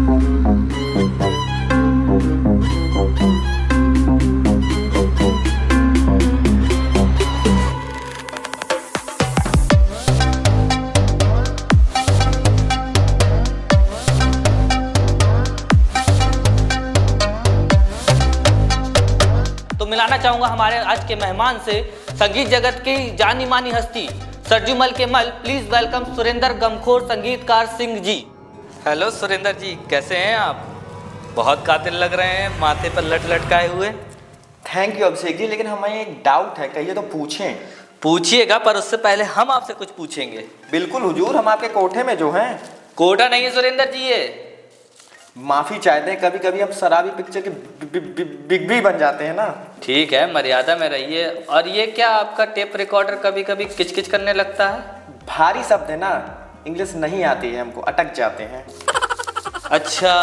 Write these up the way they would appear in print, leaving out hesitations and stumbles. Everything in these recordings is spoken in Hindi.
तो मिलाना चाहूंगा हमारे आज के मेहमान से संगीत जगत की जानी मानी हस्ती सरजूमल के मल। प्लीज वेलकम सुरेंद्र गमखोर संगीतकार सिंह जी। हेलो सुरेंद्र जी, कैसे हैं आप? बहुत कातिल लग रहे हैं, माथे पर लटकाए हुए। थैंक यू अभिषेक जी, लेकिन हमें एक डाउट है, कहिए तो पूछें। पूछिएगा, पर उससे पहले हम आपसे कुछ पूछेंगे। बिल्कुल हुजूर, हम आपके कोठे में जो हैं। कोटा नहीं है सुरेंद्र जी, ये माफी चाहते हैं, कभी कभी हम शराबी पिक्चर के बिग भी बन जाते हैं ना। ठीक है, मर्यादा में रहिए। और ये क्या आपका टेप रिकॉर्डर कभी कभी किचकिच करने लगता है? भारी शब्द है ना, इंग्लिश नहीं आती है हमको, अटक जाते हैं। अच्छा,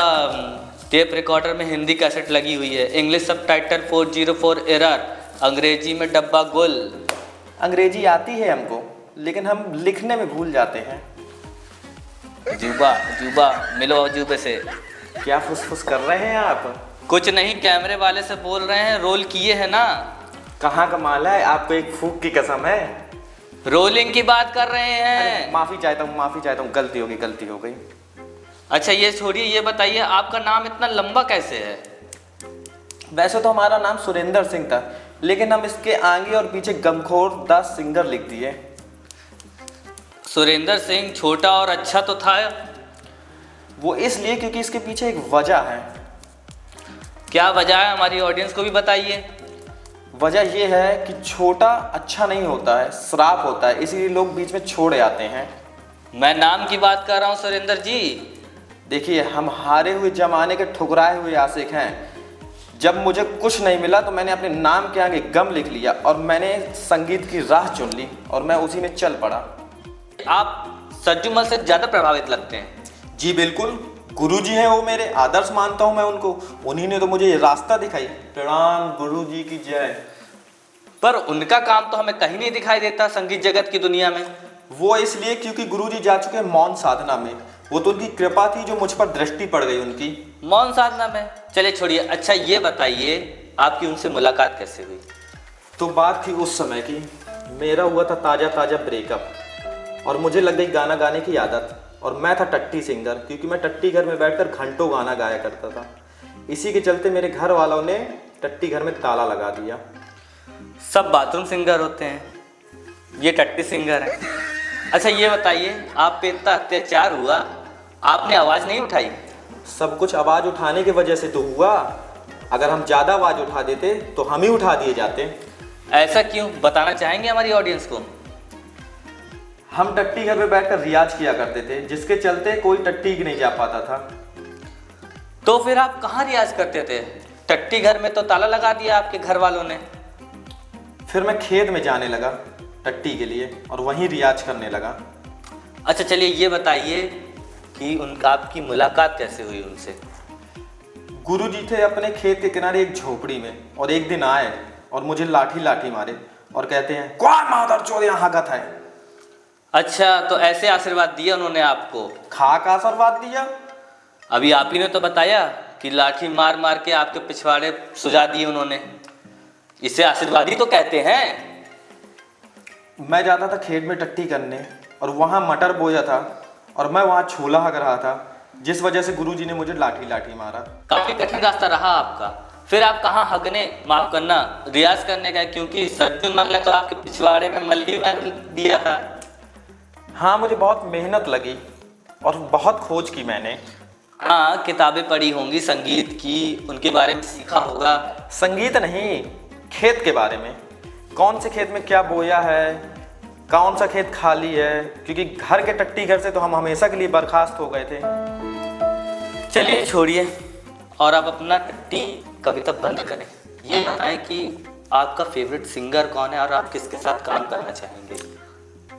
टेप रिकॉर्डर में हिंदी कैसेट लगी हुई है, इंग्लिश सबटाइटल 404 एरर, अंग्रेजी में डब्बा गुल। अंग्रेजी आती है हमको, लेकिन हम लिखने में भूल जाते हैं। जुबा मिलो अजूबे से। क्या फुसफुस कर रहे हैं आप? कुछ नहीं, कैमरे वाले से बोल रहे हैं, रोल किए हैं ना। कहाँ का माल है, आपको एक फूक की कसम है। रोलिंग की बात कर रहे हैं। माफी चाहता हूँ, गलती हो गई। अच्छा ये छोड़िए, ये बताइए आपका नाम इतना लंबा कैसे है? वैसे तो हमारा नाम सुरेंद्र सिंह था, लेकिन हम इसके आगे और पीछे गमखोर द सिंगर लिख दिए। सुरेंद्र सिंह छोटा और अच्छा तो था। वो इसलिए क्योंकि इसके पीछे एक वजह है। क्या वजह है, हमारी ऑडियंस को भी बताइए। वजह ये है कि छोटा अच्छा नहीं होता है, श्राप होता है, इसीलिए लोग बीच में छोड़ जाते हैं। मैं नाम की बात कर रहा हूँ सुरेंद्र जी। देखिए, हम हारे हुए जमाने के ठुकराए हुए आशिक हैं। जब मुझे कुछ नहीं मिला तो मैंने अपने नाम के आगे गम लिख लिया और मैंने संगीत की राह चुन ली और मैं उसी में चल पड़ा। आप सरजूमल से ज्यादा प्रभावित लगते हैं। जी बिल्कुल, गुरुजी हैं वो, मेरे आदर्श मानता हूँ मैं उनको। उन्हीं ने तो मुझे ये रास्ता दिखाई। प्रणाम गुरुजी की जय। पर उनका काम तो हमें कहीं नहीं दिखाई देता संगीत जगत की दुनिया में। वो इसलिए क्योंकि गुरुजी जा चुके हैं मौन साधना में। वो तो उनकी कृपा थी जो मुझ पर दृष्टि पड़ गई उनकी। मौन साधना में? चलिए छोड़िए। अच्छा ये बताइए, आपकी उनसे मुलाकात कैसे हुई? तो बात थी उस समय की, मेरा हुआ था ताज़ा ब्रेकअप और मुझे लग गई गाना गाने की आदत। और मैं था टट्टी सिंगर, क्योंकि मैं टट्टी घर में बैठकर घंटों गाना गाया करता था। इसी के चलते मेरे घर वालों ने टट्टी घर में ताला लगा दिया। सब बाथरूम सिंगर होते हैं, ये टट्टी सिंगर है। अच्छा ये बताइए, आप पे इतना अत्याचार हुआ, आपने आवाज़ नहीं उठाई? सब कुछ आवाज़ उठाने की वजह से तो हुआ। अगर हम ज़्यादा आवाज़ उठा देते तो हम ही उठा दिए जाते। ऐसा क्यों, बताना चाहेंगे हमारी ऑडियंस को? हम टट्टी घर में बैठकर रियाज किया करते थे, जिसके चलते कोई टट्टी नहीं जा पाता था। तो फिर आप कहाँ रियाज करते थे? टट्टी घर में तो ताला लगा दिया आपके घर वालों ने। फिर मैं खेत में जाने लगा टट्टी के लिए और वहीं रियाज करने लगा। अच्छा चलिए ये बताइए कि उनका आपकी मुलाकात कैसे हुई उनसे? गुरुजी थे अपने खेत के किनारे एक झोपड़ी में और एक दिन आए और मुझे लाठी मारे और कहते हैं, कौन मादर चोद यहाँ गत है। अच्छा, तो ऐसे आशीर्वाद दिया उन्होंने आपको? खा का आशीर्वाद दिया। अभी आप ही ने तो बताया कि लाठी मार के आपके पिछवाड़े सुझा दिए उन्होंने, इसे आशीर्वाद ही तो कहते हैं। मैं जाता था खेत में टट्टी करने और वहाँ मटर बोया था और मैं वहाँ छोला कर रहा था, जिस वजह से गुरुजी ने मुझे लाठी मारा। काफी कठिन रास्ता रहा आपका। फिर आप कहाँ हगने, माफ करना, रियाज करने गए? क्योंकि सरजूमल ने तो आपके पिछवाड़े में मल्ली दिया था। हाँ, मुझे बहुत मेहनत लगी और बहुत खोज की मैंने। हाँ, किताबें पढ़ी होंगी संगीत की, उनके बारे में सीखा होगा। संगीत नहीं, खेत के बारे में। कौन से खेत में क्या बोया है, कौन सा खेत खाली है, क्योंकि घर के टट्टी घर से तो हम हमेशा के लिए बर्खास्त हो गए थे। चलिए छोड़िए, और आप अपना टट्टी कविता बंद करें। ये बताएं कि आपका फेवरेट सिंगर कौन है और आप किसके साथ काम करना चाहेंगे?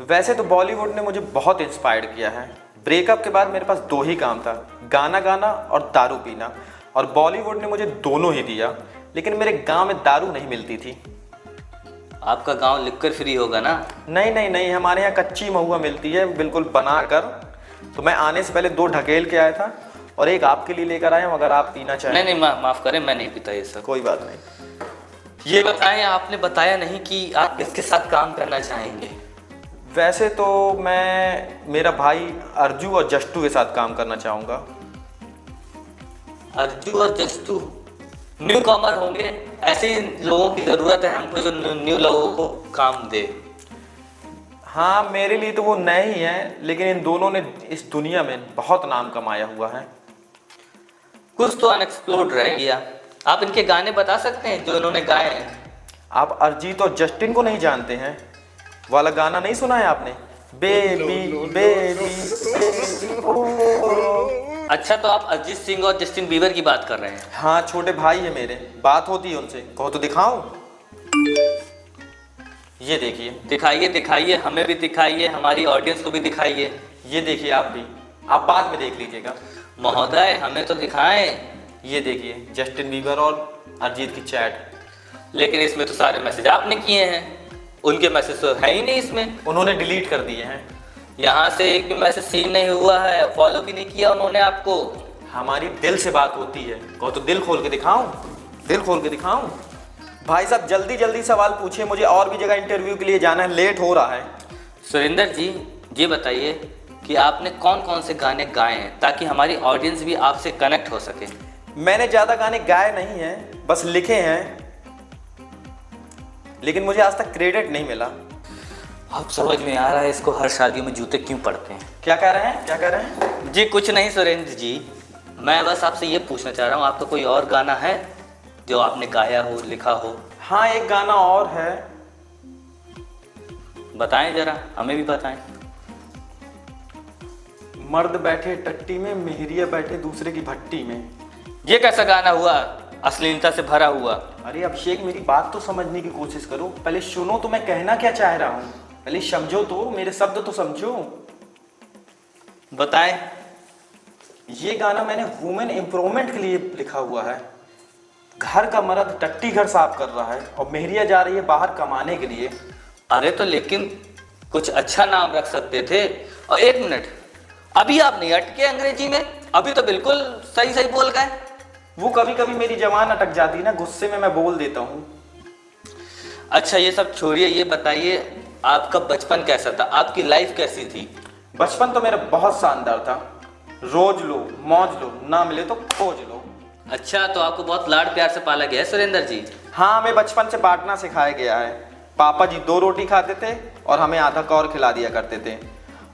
वैसे तो बॉलीवुड ने मुझे बहुत इंस्पायर्ड किया है। ब्रेकअप के बाद मेरे पास दो ही काम था, गाना गाना और दारू पीना, और बॉलीवुड ने मुझे दोनों ही दिया। लेकिन मेरे गांव में दारू नहीं मिलती थी। आपका गांव लिक्कर फ्री होगा ना? नहीं, हमारे यहाँ कच्ची महुआ मिलती है, बिल्कुल बना कर। तो मैं आने से पहले 2 ढकेल के आया था और एक आपके लिए लेकर आया हूँ, अगर आप पीना चाहें। नहीं नहीं, माफ़ करें, मैं नहीं पीता ये सब। कोई बात नहीं। ये बताएं, आपने बताया नहीं कि आप किसके साथ काम करना चाहेंगे। वैसे तो मैं मेरा भाई अर्जू और जस्टू के साथ काम करना चाहूँगा। अर्जू और जस्तू न्यू कॉमर होंगे, ऐसे लोगों की ज़रूरत है हमको जो न्यू लोगों को काम दे। हाँ, मेरे लिए तो वो नए ही हैं, लेकिन इन दोनों ने इस दुनिया में बहुत नाम कमाया हुआ है। कुछ तो अनएक्सप्लोर्ड रह गया। आप इनके गाने बता सकते हैं जो इन्होंने गाए हैं? आप अरिजीत और जस्टिन को नहीं जानते हैं? वाला गाना नहीं सुना है आपने, बेबी बेबी। अच्छा, तो आप अरिजीत सिंह और जस्टिन बीबर की बात कर रहे हैं? हाँ, छोटे भाई है मेरे, बात होती है उनसे। कहो तो दिखाऊं? ये देखिए। दिखाइए दिखाइए, हमें भी दिखाइए, हमारी ऑडियंस को भी दिखाइए। ये देखिए, आप भी, आप बाद में देख लीजिएगा। महोदय, हमें तो दिखाएं। ये देखिए, जस्टिन बीबर और अरिजीत की चैट। लेकिन इसमें तो सारे मैसेज आपने किए हैं, उनके मैसेज तो है ही नहीं इसमें। उन्होंने डिलीट कर दिए हैं। यहाँ से एक भी मैसेज सीन नहीं हुआ है, फॉलो भी नहीं किया उन्होंने आपको। हमारी दिल से बात होती है। कहो तो दिल खोल के दिखाऊं? दिल खोल के दिखाऊं? भाई साहब, जल्दी जल्दी सवाल पूछिए, मुझे और भी जगह इंटरव्यू के लिए जाना है, लेट हो रहा है। सुरेंद्र जी, ये बताइए कि आपने कौन कौन से गाने गाए हैं, ताकि हमारी ऑडियंस भी आपसे कनेक्ट हो सके। मैंने ज़्यादा गाने गाए नहीं हैं, बस लिखे हैं, लेकिन मुझे आज तक क्रेडिट नहीं मिला। अब समझ में आ रहा है इसको हर शादियों में जूते क्यों पड़ते हैं। क्या कह रहे हैं? क्या कह रहे हैं? जी कुछ नहीं सुरेंद्र जी, मैं बस आपसे ये पूछना चाह रहा हूँ, आपका कोई और गाना है जो आपने गाया हो, लिखा हो? हाँ, एक गाना और है। बताएं जरा, हमें भी बताएं। मर्द बैठे टट्टी में, मेहरिया बैठे दूसरे की भट्टी में। ये कैसा गाना हुआ, अश्लीलता से भरा हुआ? अरे अभिषेक, मेरी बात तो समझने की कोशिश करो, पहले सुनो तो मैं कहना क्या चाह रहा हूँ, पहले समझो तो, मेरे शब्द तो समझो। बताएं। ये गाना मैंने वुमेन एम्पावरमेंट के लिए लिखा हुआ है। घर का मर्द टट्टी घर साफ कर रहा है और मेहरिया जा रही है बाहर कमाने के लिए। अरे तो लेकिन कुछ अच्छा नाम रख सकते थे। और एक मिनट, अभी आप नहीं अटके अंग्रेजी में, अभी तो बिल्कुल सही सही बोल गए। वो कभी कभी मेरी जबान अटक जाती है ना, गुस्से में मैं बोल देता हूँ। अच्छा ये सब छोड़िए, ये बताइए आपका बचपन कैसा था, आपकी लाइफ कैसी थी? बचपन तो मेरा बहुत शानदार था। रोज लो, मौज लो, ना मिले तो खोज लो। अच्छा, तो आपको बहुत लाड प्यार से पाला गया है सुरेंद्र जी? हाँ, हमें बचपन से बांटना सिखाया गया है। पापा जी 2 रोटी खाते थे और हमें आधा कौर खिला दिया करते थे,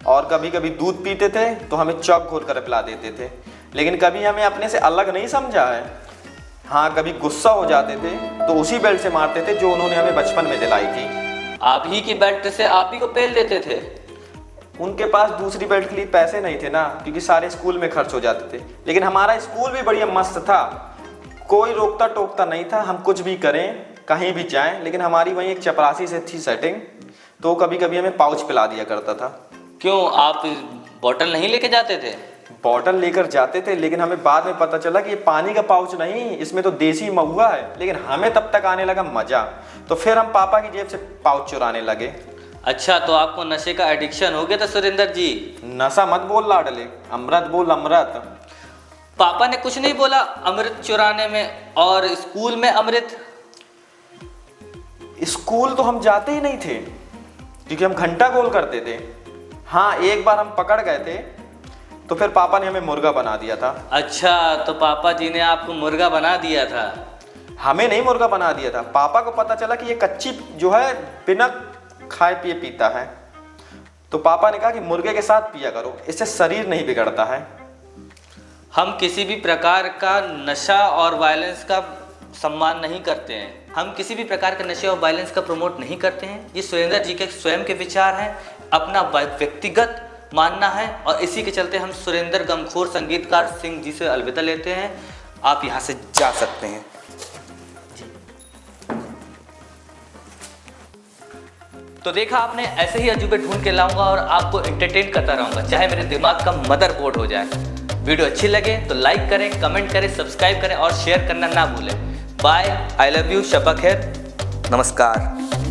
और कभी कभी दूध पीते थे तो हमें चौक घोर कर पिला देते थे, लेकिन कभी हमें अपने से अलग नहीं समझा है। हाँ, कभी गुस्सा हो जाते थे तो उसी बेल्ट से मारते थे जो उन्होंने हमें बचपन में दिलाई थी। आप ही की बेल्ट से आप ही को पेल देते थे? उनके पास दूसरी बेल्ट के लिए पैसे नहीं थे ना, क्योंकि सारे स्कूल में खर्च हो जाते थे। लेकिन हमारा स्कूल भी बढ़िया मस्त था, कोई रोकता टोकता नहीं था, हम कुछ भी करें, कहीं भी जाएं। लेकिन हमारी वहीं एक चपरासी से थी सेटिंग, तो कभी कभी हमें पाउच पिला दिया करता था। क्यों, आप बॉटल नहीं लेके जाते थे? बॉटल लेकर जाते थे, लेकिन हमें बाद में पता चला कि ये पानी का पाउच नहीं, इसमें तो देसी महुआ है। लेकिन हमें तब तक आने लगा मजा, तो फिर हम पापा की जेब से पाउच चुराने लगे। अच्छा, तो आपको नशे का एडिक्शन हो गया था सुरेंद्र जी? नशा मत बोल लाडले, अमृत बोल, अमृत। पापा ने कुछ नहीं बोला अमृत चुराने में, और स्कूल में अमृत? स्कूल तो हम जाते ही नहीं थे, क्योंकि हम घंटा गोल करते थे। हाँ, एक बार हम पकड़ गए थे, तो फिर पापा ने हमें मुर्गा बना दिया था। अच्छा, तो पापा जी ने आपको मुर्गा बना दिया था? हमें नहीं मुर्गा बना दिया था, पापा को पता चला कि ये कच्ची जो है बिना खाए पिए पीता है, तो पापा ने कहा कि मुर्गे के साथ पिया करो, इससे शरीर नहीं बिगड़ता है। हम किसी भी प्रकार का नशा और वायलेंस का सम्मान नहीं करते हैं, हम किसी भी प्रकार के नशे और वायलेंस का प्रमोट नहीं करते हैं। ये सुरेंद्र जी के स्वयं के विचार हैं, अपना व्यक्तिगत मानना है, और इसी के चलते हम सुरेंद्र गमखोर संगीतकार सिंह जी से अलविदा लेते हैं। आप यहाँ से जा सकते हैं। तो देखा आपने, ऐसे ही अजूबे ढूंढ के लाऊंगा और आपको एंटरटेन करता रहूंगा, चाहे मेरे दिमाग का मदरबोर्ड हो जाए। वीडियो अच्छी लगे तो लाइक करें, कमेंट करें, सब्सक्राइब करें और शेयर करना ना भूलें। बाय, आई लव यू, शब्बा खैर, नमस्कार।